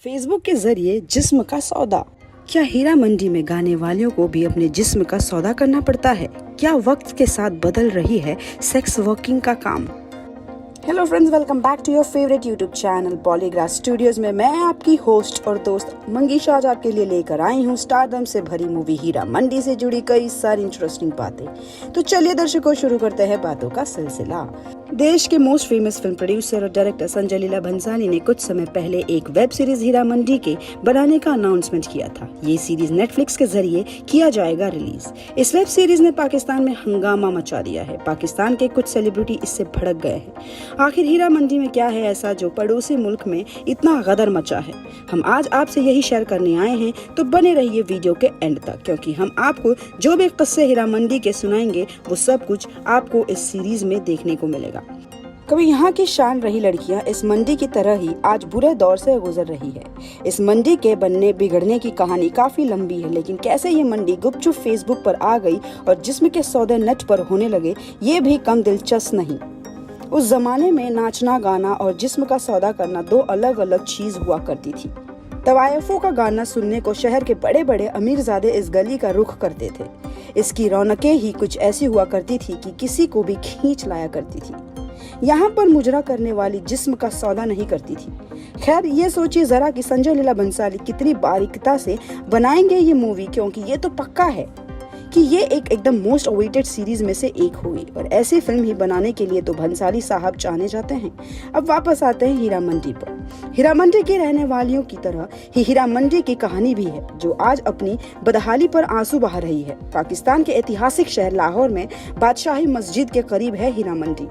Facebook के जरिए जिस्म का सौदा। क्या हीरा मंडी में गाने वालों को भी अपने जिस्म का सौदा करना पड़ता है? क्या वक्त के साथ बदल रही है सेक्स वर्किंग का काम? Hello friends, welcome back to your favourite YouTube channel Polygraph Studios में मैं आपकी होस्ट और दोस्त मंगीशा आज आपके लिए लेकर आई हूँ स्टारडम से भरी मूवी हीरा मंडी से जुड़ी कई सारी इंटरेस्टिंग बातें। तो चलिए दर्शकों, शुरू करते हैं बातों का सिलसिला। देश के मोस्ट फेमस फिल्म प्रोड्यूसर और डायरेक्टर संजय लीला भंसाली ने कुछ समय पहले एक वेब सीरीज हीरा मंडी के बनाने का अनाउंसमेंट किया था। ये सीरीज नेटफ्लिक्स के जरिए किया जाएगा रिलीज। इस वेब सीरीज ने पाकिस्तान में हंगामा मचा दिया है। पाकिस्तान के कुछ सेलिब्रिटी इससे भड़क गए हैं। आखिर हीरा मंडी में क्या है ऐसा जो पड़ोसी मुल्क में इतना गदर मचा है? हम आज आपसे यही शेयर करने आए हैं, तो बने रहिए वीडियो के एंड तक, क्योंकि हम आपको जो भी किस्से हीरा मंडी के सुनाएंगे वो सब कुछ आपको इस सीरीज में देखने को मिलेगा। कभी यहाँ की शान रही लड़कियां इस मंडी की तरह ही आज बुरे दौर से गुजर रही है। इस मंडी के बनने बिगड़ने की कहानी काफी लंबी है, लेकिन कैसे ये मंडी गुपचुप फेसबुक पर आ गई और जिस्म के सौदे नेट पर होने लगे, ये भी कम दिलचस्प नहीं। उस जमाने में नाचना गाना और जिस्म का सौदा करना दो अलग अलग चीज हुआ करती थी। तवायफों का गाना सुनने को शहर के बड़े बड़े अमीरजादे इस गली का रुख करते थे। इसकी रौनकें ही कुछ ऐसी हुआ करती थी कि किसी को भी खींच लाया करती थी। यहाँ पर मुजरा करने वाली जिस्म का सौदा नहीं करती थी। खैर, ये सोचिए जरा कि संजय लीला भंसाली कितनी बारीकता से बनाएंगे ये मूवी, क्योंकि ये तो पक्का है कि ये एकदम मोस्ट अवेटेड सीरीज में से एक होगी और ऐसी फिल्म ही बनाने के लिए तो भंसाली साहब जाने जाते हैं। अब वापस आते हैं हीरा मंडी पर। हीरा मंडी के रहने वालियों की तरह ही हीरा मंडी की कहानी भी है, जो आज अपनी बदहाली पर आंसू बहा रही है। पाकिस्तान के ऐतिहासिक शहर लाहौर में बादशाही मस्जिद के करीब है हीरा मंडी।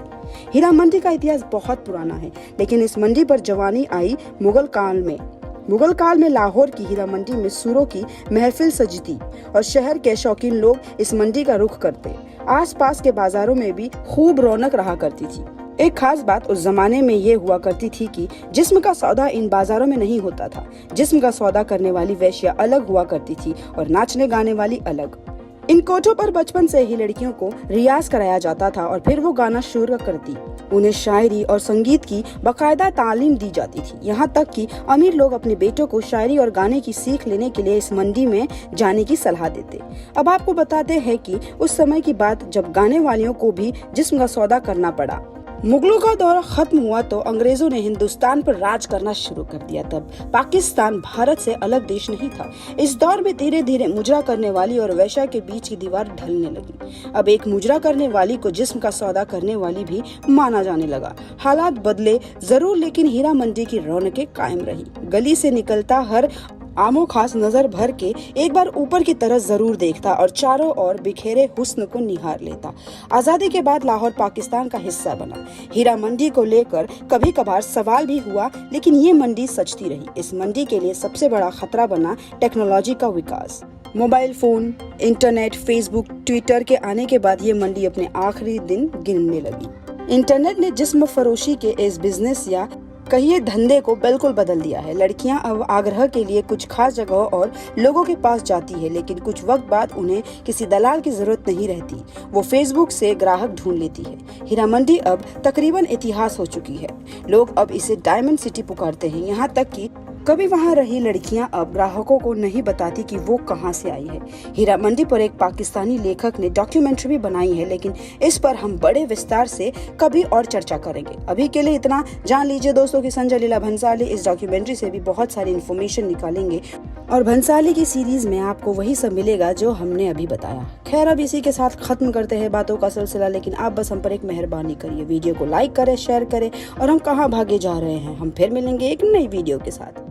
हीरा मंडी का इतिहास बहुत पुराना है, लेकिन इस मंडी पर जवानी आई मुगल काल में लाहौर की हीरा मंडी में सूरों की महफिल सजती और शहर के शौकीन लोग इस मंडी का रुख करते। आसपास के बाजारों में भी खूब रौनक रहा करती थी। एक खास बात उस जमाने में ये हुआ करती थी कि जिस्म का सौदा इन बाजारों में नहीं होता था। जिस्म का सौदा करने वाली वेश्या अलग हुआ करती थी और नाचने गाने वाली अलग। इन कोठों पर बचपन से ही लड़कियों को रियाज कराया जाता था और फिर वो गाना शुरू करती। उन्हें शायरी और संगीत की बाकायदा तालीम दी जाती थी। यहाँ तक कि अमीर लोग अपने बेटों को शायरी और गाने की सीख लेने के लिए इस मंडी में जाने की सलाह देते। अब आपको बताते हैं कि उस समय की बात जब गाने वालियों को भी जिस्म का सौदा करना पड़ा। मुगलों का दौर खत्म हुआ तो अंग्रेजों ने हिंदुस्तान पर राज करना शुरू कर दिया। तब पाकिस्तान भारत से अलग देश नहीं था। इस दौर में धीरे धीरे मुजरा करने वाली और वेश्या के बीच की दीवार ढलने लगी। अब एक मुजरा करने वाली को जिस्म का सौदा करने वाली भी माना जाने लगा। हालात बदले जरूर, लेकिन हीरा मंडी की रौनकें कायम रही। गली से निकलता हर आमो खास नजर भर के एक बार ऊपर की तरफ जरूर देखता और चारों ओर बिखेरे हुस्न को निहार लेता। आजादी के बाद लाहौर पाकिस्तान का हिस्सा बना। हीरा मंडी को लेकर कभी कभार सवाल भी हुआ, लेकिन ये मंडी सचती रही। इस मंडी के लिए सबसे बड़ा खतरा बना टेक्नोलॉजी का विकास। Mobile phone, internet, Facebook, Twitter के आने के बाद ये मंडी अपने आखिरी दिन गिनने लगी। इंटरनेट ने जिस्म फरोशी के इस बिजनेस या कहिए धंधे को बिल्कुल बदल दिया है। लड़कियां अब आग्रह के लिए कुछ खास जगहों और लोगों के पास जाती है, लेकिन कुछ वक्त बाद उन्हें किसी दलाल की जरूरत नहीं रहती। वो फेसबुक से ग्राहक ढूंढ लेती है। हीरा मंडी अब तकरीबन इतिहास हो चुकी है। लोग अब इसे डायमंड सिटी पुकारते हैं। यहाँ तक कि कभी वहाँ रही लड़कियां अब ग्राहकों को नहीं बताती कि वो कहाँ से आई है। हीरा मंडी पर एक पाकिस्तानी लेखक ने डॉक्यूमेंट्री भी बनाई है, लेकिन इस पर हम बड़े विस्तार से कभी और चर्चा करेंगे। अभी के लिए इतना जान लीजिए दोस्तों कि संजय लीला भंसाली इस डॉक्यूमेंट्री से भी बहुत सारी इन्फॉर्मेशन निकालेंगे और भंसाली की सीरीज में आपको वही सब मिलेगा जो हमने अभी बताया। खैर, अब इसी के साथ खत्म करते हैं बातों का सिलसिला, लेकिन आप बस हम पर एक मेहरबानी करिए, वीडियो को लाइक करें, शेयर करें और हम कहाँ भागे जा रहे हैं। हम फिर मिलेंगे एक नई वीडियो के साथ।